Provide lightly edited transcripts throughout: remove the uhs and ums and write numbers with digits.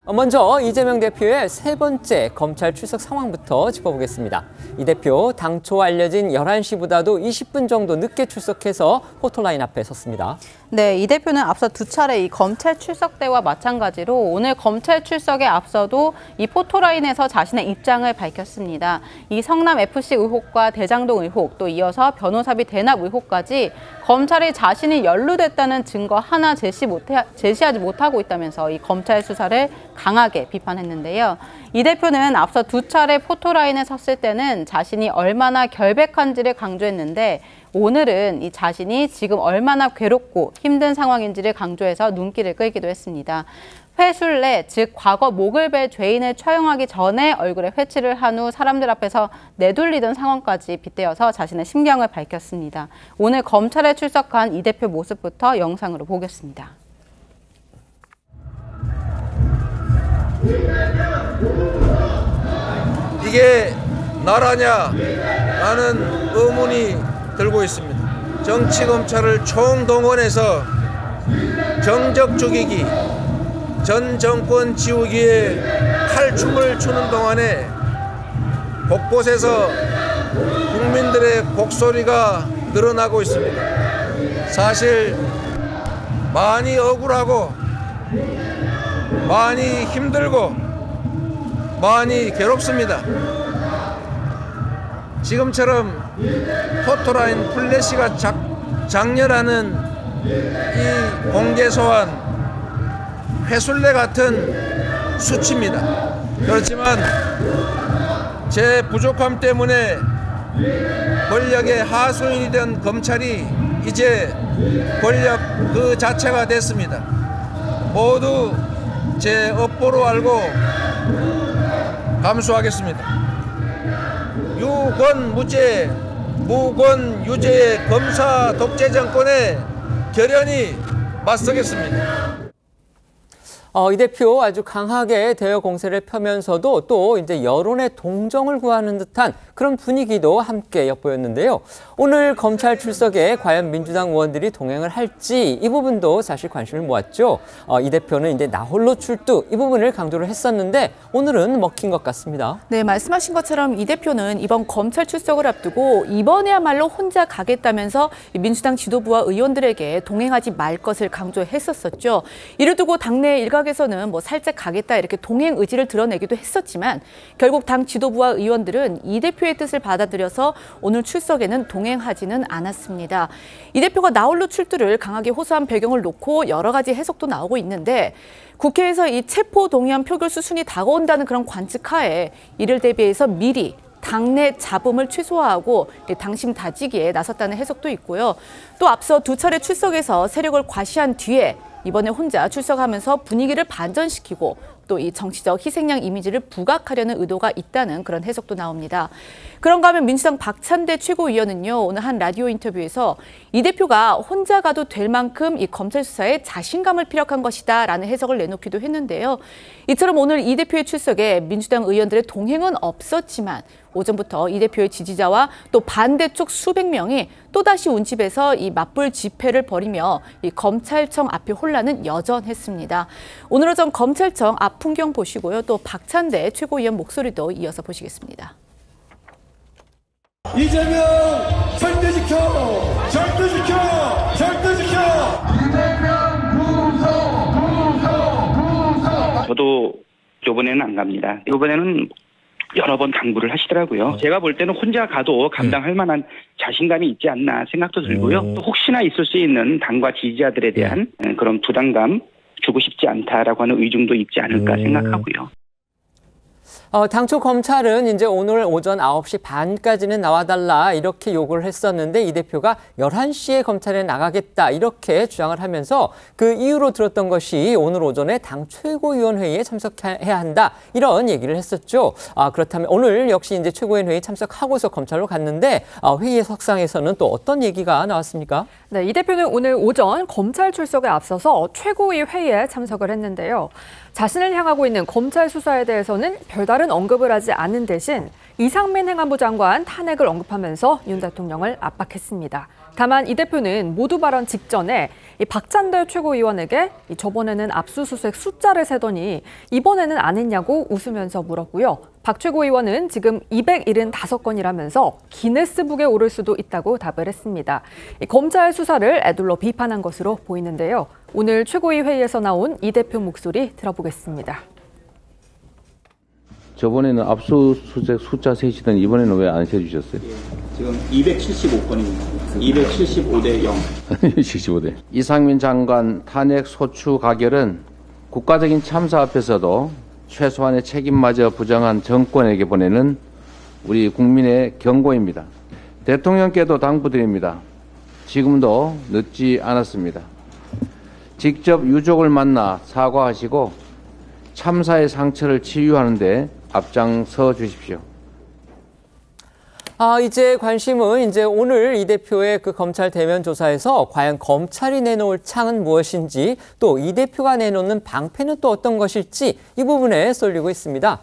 먼저 이재명 대표의 세 번째 검찰 출석 상황부터 짚어보겠습니다. 이 대표 당초 알려진 11시보다도 20분 정도 늦게 출석해서 포토라인 앞에 섰습니다. 네, 이 대표는 앞서 두 차례 이 검찰 출석 때와 마찬가지로 오늘 검찰 출석에 앞서도 이 포토라인에서 자신의 입장을 밝혔습니다. 이 성남FC 의혹과 대장동 의혹, 또 이어서 변호사비 대납 의혹까지 검찰이 자신이 연루됐다는 증거 하나 제시하지 못하고 있다면서 이 검찰 수사를 강하게 비판했는데요. 이 대표는 앞서 두 차례 포토라인에 섰을 때는 자신이 얼마나 결백한지를 강조했는데 오늘은 이 자신이 지금 얼마나 괴롭고 힘든 상황인지를 강조해서 눈길을 끌기도 했습니다. 회술래, 즉 과거 목을 벨 죄인을 처형하기 전에 얼굴에 회치를 한 후 사람들 앞에서 내돌리던 상황까지 빗대어서 자신의 심경을 밝혔습니다. 오늘 검찰에 출석한 이 대표 모습부터 영상으로 보겠습니다. 이게 나라냐? 라는 의문이 들고 있습니다. 정치검찰을 총동원해서 정적 죽이기, 전 정권 지우기에 칼춤을 추는 동안에 곳곳에서 국민들의 곡소리가 늘어나고 있습니다. 사실 많이 억울하고 많이 힘들고 많이 괴롭습니다. 지금처럼 포토라인 플래시가 장렬하는 이 공개 소환, 회술래 같은 수치입니다. 그렇지만 제 부족함 때문에 권력의 하수인이 된 검찰이 이제 권력 그 자체가 됐습니다. 모두 제 업보로 알고 감수하겠습니다. 유권무죄, 무권유죄의 검사 독재 정권에 결연히 맞서겠습니다. 이 대표 아주 강하게 대여 공세를 펴면서도 또 이제 여론의 동정을 구하는 듯한 그런 분위기도 함께 엿보였는데요. 오늘 검찰 출석에 과연 민주당 의원들이 동행을 할지 이 부분도 사실 관심을 모았죠. 이 대표는 이제 나홀로 출두 이 부분을 강조를 했었는데 오늘은 먹힌 것 같습니다. 네, 말씀하신 것처럼 이 대표는 이번 검찰 출석을 앞두고 이번에야말로 혼자 가겠다면서 민주당 지도부와 의원들에게 동행하지 말 것을 강조했었죠. 이를 두고 당내 일각에서는 살짝 가겠다 이렇게 동행 의지를 드러내기도 했었지만 결국 당 지도부와 의원들은 이 대표의 뜻을 받아들여서 오늘 출석에는 동행하지는 않았습니다. 이 대표가 나홀로 출두를 강하게 호소한 배경을 놓고 여러 가지 해석도 나오고 있는데 국회에서 이 체포 동의안 표결 수순이 다가온다는 그런 관측하에 이를 대비해서 미리 당내 잡음을 최소화하고 당심 다지기에 나섰다는 해석도 있고요. 또 앞서 두 차례 출석에서 세력을 과시한 뒤에 이번에 혼자 출석하면서 분위기를 반전시키고 또 이 정치적 희생양 이미지를 부각하려는 의도가 있다는 그런 해석도 나옵니다. 그런가 하면 민주당 박찬대 최고위원은요, 오늘 한 라디오 인터뷰에서 이 대표가 혼자 가도 될 만큼 이 검찰 수사에 자신감을 피력한 것이다라는 해석을 내놓기도 했는데요. 이처럼 오늘 이 대표의 출석에 민주당 의원들의 동행은 없었지만 오전부터 이 대표의 지지자와 또 반대쪽 수백 명이 또다시 운집에서 이 맞불 집회를 벌이며 이 검찰청 앞의 혼란은 여전했습니다. 오늘 오전 검찰청 앞 풍경 보시고요. 또 박찬대 최고위원 목소리도 이어서 보시겠습니다. 이재명 절대 지켜! 절대 지켜! 절대 지켜! 이재명 부서! 저도 이번에는 안 갑니다. 이번에는 여러 번 당부를 하시더라고요. 제가 볼 때는 혼자 가도 감당할 만한 자신감이 있지 않나 생각도 들고요. 또 혹시나 있을 수 있는 당과 지지자들에 대한 그런 부담감 주고 싶지 않다라고 하는 의중도 있지 않을까 생각하고요. 당초 검찰은 이제 오늘 오전 9시 반까지는 나와달라 이렇게 요구를 했었는데 이 대표가 11시에 검찰에 나가겠다 이렇게 주장을 하면서 그 이유로 들었던 것이 오늘 오전에 당 최고위원회의에 참석해야 한다 이런 얘기를 했었죠. 그렇다면 오늘 역시 이제 최고위원회의에 참석하고서 검찰로 갔는데 회의 석상에서는 또 어떤 얘기가 나왔습니까? 네, 이 대표는 오늘 오전 검찰 출석에 앞서서 최고위 회의에 참석을 했는데요. 자신을 향하고 있는 검찰 수사에 대해서는 별다른 언급을 하지 않는 대신 이상민 행안부 장관 탄핵을 언급하면서 윤 대통령을 압박했습니다. 다만 이 대표는 모두 발언 직전에 박찬대 최고위원에게 저번에는 압수수색 숫자를 세더니 이번에는 안 했냐고 웃으면서 물었고요. 박 최고위원은 지금 275건이라면서 기네스북에 오를 수도 있다고 답을 했습니다. 검찰 수사를 애둘러 비판한 것으로 보이는데요. 오늘 최고위 회의에서 나온 이 대표 목소리 들어보겠습니다. 저번에는 압수수색 숫자 세시던 이번에는 왜 안 세주셨어요? 지금 275건입니다. 275대 0. 75대. 이상민 장관 탄핵 소추 가결은 국가적인 참사 앞에서도 최소한의 책임마저 부정한 정권에게 보내는 우리 국민의 경고입니다. 대통령께도 당부드립니다. 지금도 늦지 않았습니다. 직접 유족을 만나 사과하시고 참사의 상처를 치유하는 데 앞장서 주십시오. 이제 관심은 오늘 이 대표의 그 검찰 대면 조사에서 과연 검찰이 내놓을 창은 무엇인지 또 이 대표가 내놓는 방패는 또 어떤 것일지 이 부분에 쏠리고 있습니다.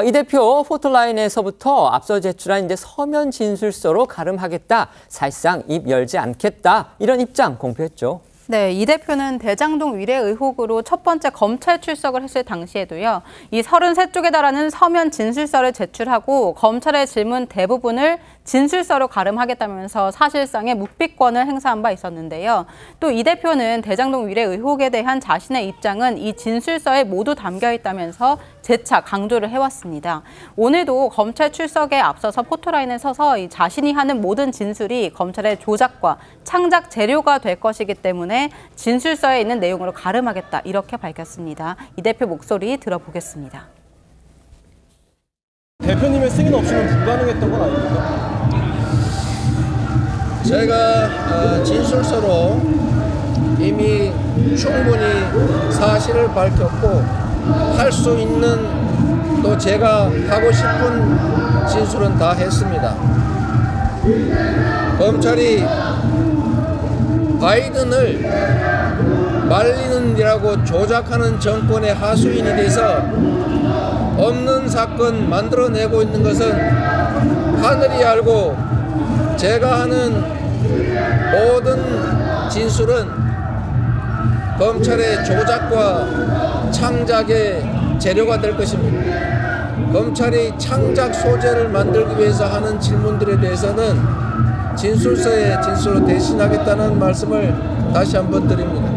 이 대표 포토라인에서부터 앞서 제출한 서면 진술서로 가름하겠다, 사실상 입 열지 않겠다 이런 입장 공표했죠. 네, 이 대표는 대장동 위례 의혹으로 첫 번째 검찰 출석을 했을 당시에도요. 이 33쪽에 달하는 서면 진술서를 제출하고 검찰의 질문 대부분을 진술서로 가름하겠다면서 사실상의 묵비권을 행사한 바 있었는데요. 또 이 대표는 대장동 위례 의혹에 대한 자신의 입장은 이 진술서에 모두 담겨 있다면서 재차 강조를 해왔습니다. 오늘도 검찰 출석에 앞서서 포토라인에 서서 이 자신이 하는 모든 진술이 검찰의 조작과 창작 재료가 될 것이기 때문에 진술서에 있는 내용으로 가름하겠다 이렇게 밝혔습니다. 이 대표 목소리 들어보겠습니다. 대표님의 승인 없이는 불가능했던 건 아닙니까? 제가 진술서로 이미 충분히 사실을 밝혔고 할 수 있는 또 제가 하고 싶은 진술은 다 했습니다. 검찰이 바이든을 말리는 일하고 조작하는 정권의 하수인이 돼서 없는 사건 만들어내고 있는 것은 하늘이 알고 제가 하는 모든 진술은 검찰의 조작과 창작의 재료가 될 것입니다. 검찰이 창작 소재를 만들기 위해서 하는 질문들에 대해서는 진술서에 진술로 대신하겠다는 말씀을 다시 한번 드립니다.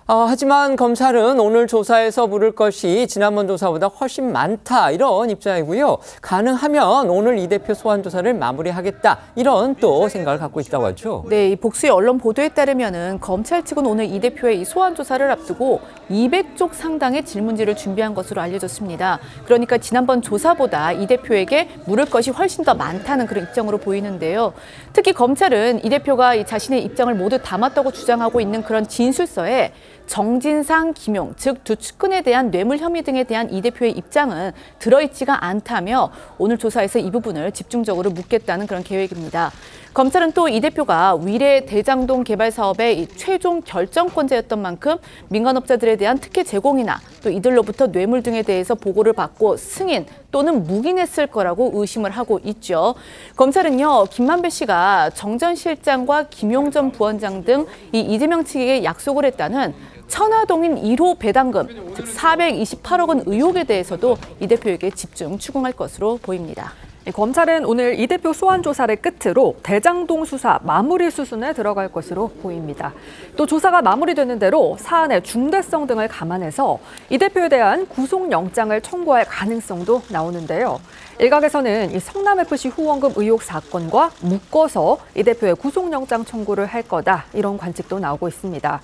하지만 검찰은 오늘 조사에서 물을 것이 지난번 조사보다 훨씬 많다 이런 입장이고요. 가능하면 오늘 이 대표 소환 조사를 마무리하겠다 이런 또 생각을 갖고 있다고 하죠. 네, 이 복수의 언론 보도에 따르면은 검찰 측은 오늘 이 대표의 이 소환 조사를 앞두고 200쪽 상당의 질문지를 준비한 것으로 알려졌습니다. 그러니까 지난번 조사보다 이 대표에게 물을 것이 훨씬 더 많다는 그런 입장으로 보이는데요. 특히 검찰은 이 대표가 자신의 입장을 모두 담았다고 주장하고 있는 그런 진술서에 정진상, 김용, 즉 두 측근에 대한 뇌물 혐의 등에 대한 이 대표의 입장은 들어있지가 않다며 오늘 조사에서 이 부분을 집중적으로 묻겠다는 그런 계획입니다. 검찰은 또 이 대표가 위례 대장동 개발 사업의 최종 결정권자였던 만큼 민간업자들에 대한 특혜 제공이나 또 이들로부터 뇌물 등에 대해서 보고를 받고 승인 또는 묵인했을 거라고 의심을 하고 있죠. 검찰은요, 김만배 씨가 정 전 실장과 김용 전 부원장 등 이 이재명 측에게 약속을 했다는 천화동인 1호 배당금, 즉 428억 원 의혹에 대해서도 이 대표에게 집중 추궁할 것으로 보입니다. 검찰은 오늘 이 대표 소환 조사를 끝으로 대장동 수사 마무리 수순에 들어갈 것으로 보입니다. 또 조사가 마무리되는 대로 사안의 중대성 등을 감안해서 이 대표에 대한 구속영장을 청구할 가능성도 나오는데요. 일각에서는 이 성남FC 후원금 의혹 사건과 묶어서 이 대표의 구속영장 청구를 할 거다 이런 관측도 나오고 있습니다.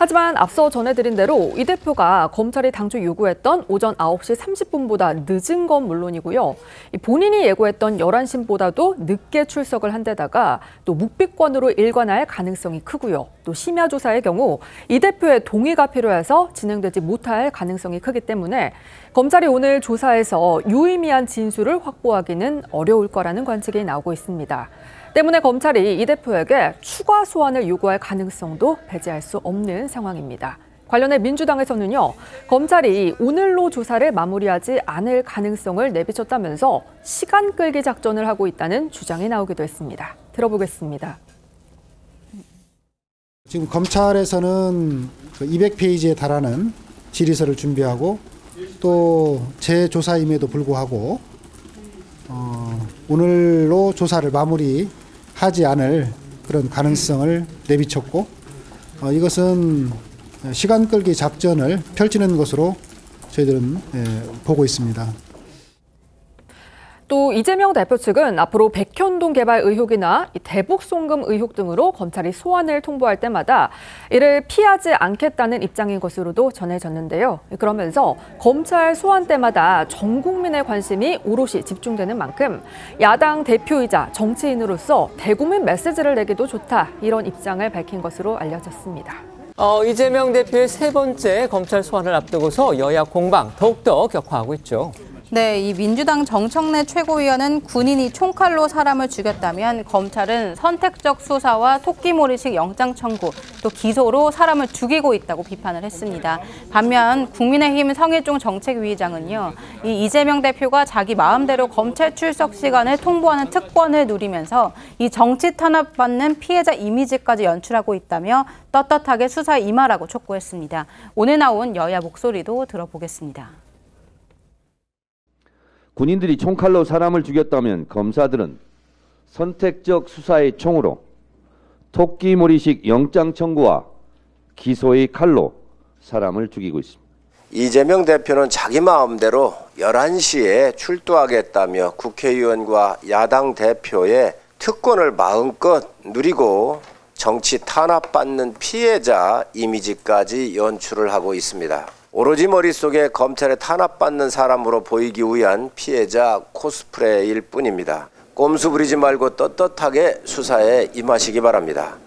하지만 앞서 전해드린 대로 이 대표가 검찰이 당초 요구했던 오전 9시 30분보다 늦은 건 물론이고요. 본인이 예고했던 11시보다도 늦게 출석을 한 데다가 또 묵비권으로 일관할 가능성이 크고요. 또 심야 조사의 경우 이 대표의 동의가 필요해서 진행되지 못할 가능성이 크기 때문에 검찰이 오늘 조사에서 유의미한 진술을 확보하기는 어려울 거라는 관측이 나오고 있습니다. 때문에 검찰이 이 대표에게 추가 소환을 요구할 가능성도 배제할 수 없는 상황입니다. 관련해 민주당에서는요, 검찰이 오늘로 조사를 마무리하지 않을 가능성을 내비쳤다면서 시간 끌기 작전을 하고 있다는 주장이 나오기도 했습니다. 들어보겠습니다. 지금 검찰에서는 200페이지에 달하는 질의서를 준비하고 또 재조사임에도 불구하고 오늘로 조사를 마무리하지 않을 그런 가능성을 내비쳤고 이것은 시간 끌기 작전을 펼치는 것으로 저희들은 보고 있습니다. 또 이재명 대표 측은 앞으로 백현동 개발 의혹이나 대북 송금 의혹 등으로 검찰이 소환을 통보할 때마다 이를 피하지 않겠다는 입장인 것으로도 전해졌는데요. 그러면서 검찰 소환 때마다 전 국민의 관심이 오롯이 집중되는 만큼 야당 대표이자 정치인으로서 대국민 메시지를 내기도 좋다, 이런 입장을 밝힌 것으로 알려졌습니다. 이재명 대표의 세 번째 검찰 소환을 앞두고서 여야 공방 더욱더 격화하고 있죠. 네, 이 민주당 정청래 최고위원은 군인이 총칼로 사람을 죽였다면 검찰은 선택적 수사와 토끼몰이식 영장 청구, 또 기소로 사람을 죽이고 있다고 비판을 했습니다. 반면 국민의힘 성일종 정책위의장은요, 이 이재명 대표가 자기 마음대로 검찰 출석 시간을 통보하는 특권을 누리면서 이 정치 탄압받는 피해자 이미지까지 연출하고 있다며 떳떳하게 수사에 임하라고 촉구했습니다. 오늘 나온 여야 목소리도 들어보겠습니다. 군인들이 총칼로 사람을 죽였다면 검사들은 선택적 수사의 총으로 토끼몰이식 영장 청구와 기소의 칼로 사람을 죽이고 있습니다. 이재명 대표는 자기 마음대로 11시에 출두하겠다며 국회의원과 야당 대표의 특권을 마음껏 누리고 정치 탄압받는 피해자 이미지까지 연출을 하고 있습니다. 오로지 머릿속에 검찰에 탄압받는 사람으로 보이기 위한 피해자 코스프레일 뿐입니다. 꼼수 부리지 말고 떳떳하게 수사에 임하시기 바랍니다.